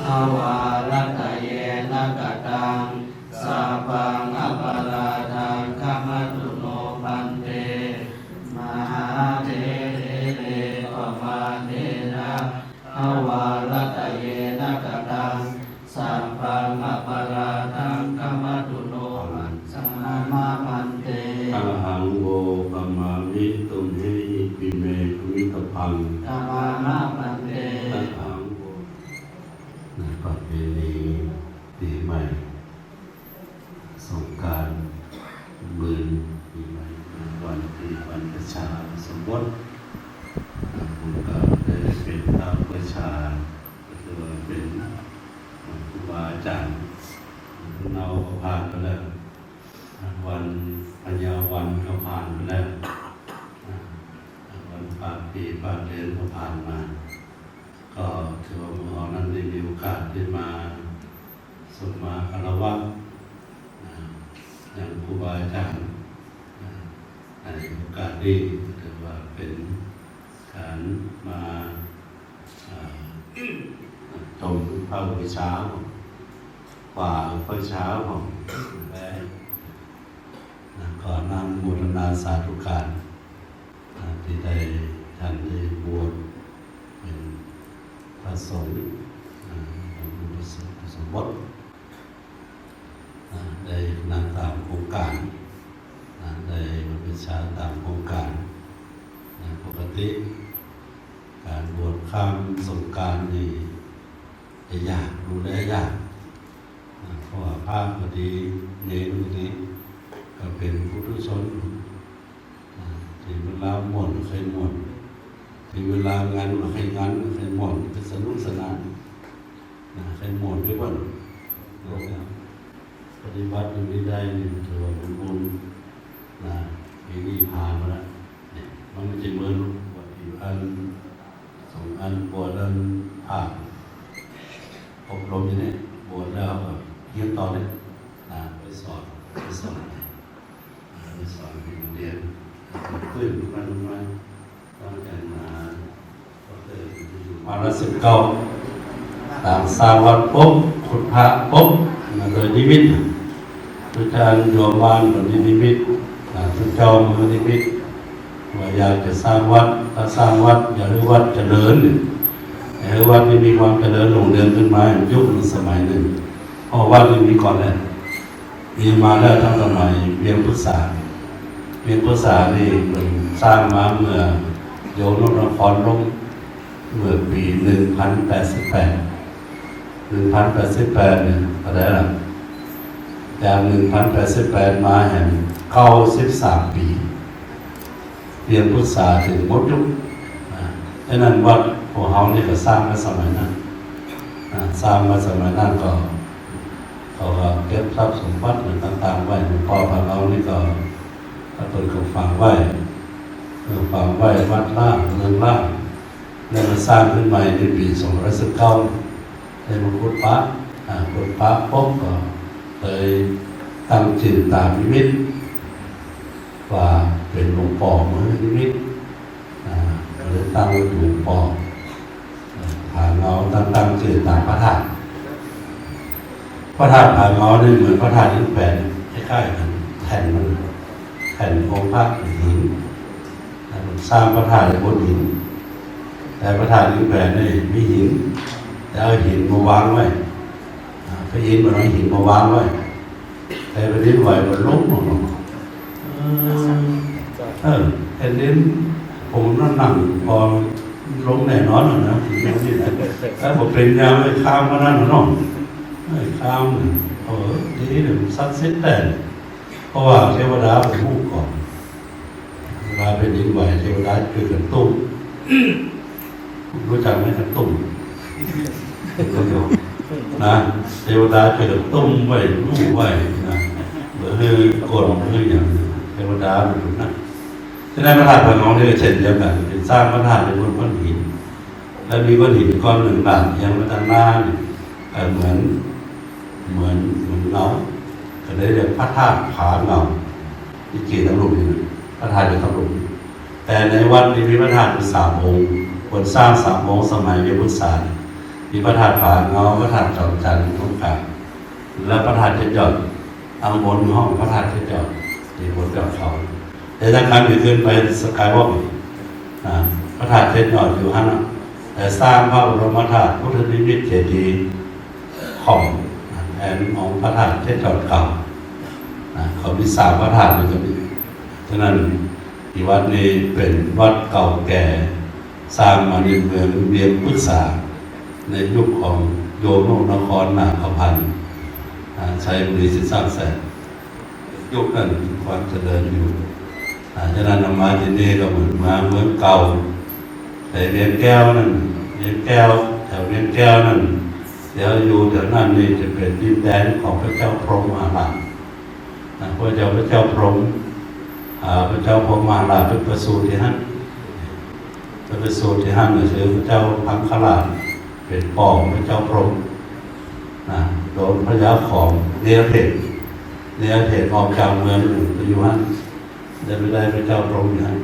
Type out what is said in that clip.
อวารัตเยนะกตังสัพพังอปาราทังขมัตตุโนพันเตมหาเถเรปมาเทนะอวารัตเยนะกตังสัพพังอปาราทังขมัตตุโนสัมมาพันเตอะหังโวปมามิตุมเหหิปิเมตุมิตพังธัมมาพันเตอะหังโวในประเพณีปีใหม่สงกรานต์บืนปีใหม่วันที่วันประชาสมมติผมก็ได้เป็นตามประชาก็คือว่าเป็นครูบาอาจารย์เราผ่านไปแล้ววันปัญญาวันก็ผ่านไปแล้ววันปาปีปาเดือนก็ผ่านมาก็ถือว่าหมอนั้นได้มีโอกาสได้มาสมมาคารวะอย่างครูบาอาจารย์ในโอกาสนี้ถือว่าเป็นการมาชมพระพุทธเจ้าฝ่าพระเช้าของแม่ขอนำบูรณาสาธุการที่ได้ท่านได้บวชเป็นพระสงฆ์อุปสมบทได้นำตามโครงการได้ประชาตามโครงการปกติการบวชข้ามสงกรานต์นี่ยากดูแลยากเพราะว่าภาพพอดีเนรนี้ก็เป็นผู้ทุชนที่เวลาหมดเคยหมดที่เวลางานเคยงานเคยหมดจะสนุกสนานเคยหมดด้วยวันปฏิบัติอยู่ไม่ได้นี่ถือว่าเป็นบุญปีนี้ผ่านมาแล้วมันไม่ใช่เมื่อบวชอยู่อันสองอันบวชอันผ่านอบรมอยู่เนี่ยบวชแล้วแบบเยี่ยมต่อเลยไปสอนไปสอนเรียนขึ้นมาตั้งแต่มาก็เคยอยู่มาละ19ตามสร้างวัดปุ๊บขุดพระปุ๊บมาเลยนิมิตทุกการโยมวานหรือนิมิตทุกเจ้ามือนิมิตว่าอยากจะสร้างวัดถ้าสร้างวัดอยากให้วัดเจริญให้วัดที่มีความเจริญหลงเรืองขึ้นมายุคสมัยหนึ่งเพราะวัดที่มีก่อนแล้วมีมาแล้วทั้งสมัยเวียงพุทธศาสนี่มันสร้างมาเมื่อโยนนครลงเมื่อปี1088เนี่ยอะไรล่ะจาก1088มาแห่ง93 ปีเวียงพุทธศาสถึงหมดยุคดังนั้นวัดพวกเขานี่ก็สร้างมาสมัยนั้นก็เขาก็เก็บทรัพย์สมบัติต่างๆไว้พ่อพระเรานี่ก็พระตนก็ฝังไว้วัดล่างเมืองล่างแล้วมาสร้างขึ้นใหม่ในปี219ในมงกุฎพระปุ๊บก็เลยตั้งชื่อตามนิมิตว่าเป็นหลวงพ่อมือนิมิตเลยตั้งหลวงพ่อผาเงาตั้งชื่อตามพระธาตุผาเงาเนี่ยเหมือนพระธาตุหินแผ่นคล้ายๆกันแผ่นองค์พระหินสร้างพระธาตุบนหินแต่พระธาตุหินแผ่นนี่มีหินแต่เอาหินมาวางไว้พระหินมันเอาหินมาวางไว้แต่พระดินไหวมันล้มลงแผ่นดินผมนั่งพอลงแน่นอนนะถึงนี่นะแต่ผมเป็นยามไม่ข้ามก็นั่นหรอกไม่ข้ามทีนี้เนี่ยซัดเซ็ตแต่เพราะว่าเทวดาเป็นผู้ก่อนเวลาเป็นดินไหวเทวดาคือกันตุ้มรู้จักไหมกันตุ้มนะเทวดาคือกันตุ้มไว้ลูกไว้นะเบื่อคือกดคืออย่างเทวดาเป็นแบบนั้นฉะนั้นพระธาตุพระนองนี่ก็เช่นเดียวกันเป็นสร้างพระธาตุในบนก้อนหินแล้วมีก้อนหินก้อนหนึ่งหลังยังมาตั้งหน้าเหมือนเงาก็เลยเรียกพระธาตุผาเงาที่เกี่ยวกับรูปนี้พระธาตุอยู่ทั้งรูปแต่ในวัดนี้มีพระธาตุอยู่3 องค์คนสร้าง3 องค์สมัยเวียงพุทธศาสตร์ มีพระธาตุผาเงาพระธาตุจอมจันทร์ตรงกลางและพระธาตุเจ็ดยอดอังบนห้องพระธาตุเจ็ดยอดที่บนยอดเขาแต่ถ้าการขึ้นไปสกายวอล์กพระธาตุเจ็ดยอดอยู่ฮะนะแต่สร้างพระบรมธาตุพุทธนิมิตเจดีย์ของแอนของพระธาตุเจ็ดยอดเก่าเขามีสามพระธาตุอยู่ตรงนี้ฉะนั้นที่วัดนี้เป็นวัดเก่าแก่สร้างมาในเมืองเวียงพุทธาในยุคของโยมนครนาคพันธ์ชัยบุรีศรีสร้างแสนยุคนั้นความเจริญอยู่ฉะนั้นนำมาที่นี่ก็เหมือนมาเมืองเก่าแต่เวียงแก้วนั่นเวียงแก้วแถวเวียงแก้วนั่นเดี๋ยวอยู่แถวนั้นนี่จะเป็นดินแดนของพระเจ้าพรหมมหาราชพระเจ้าพรหมพระเจ้าพรหมมหาราชเป็นประสูติที่นั่นเป็นประสูติที่นั่นก็คือพระเจ้าพังคราชเป็นปองพระเจ้าพรหมโดนพระยาของเนรเทศออกจากเมืองไปอยู่นั่นได้ไปได้พระเจ้าพรหมอยู่นั่น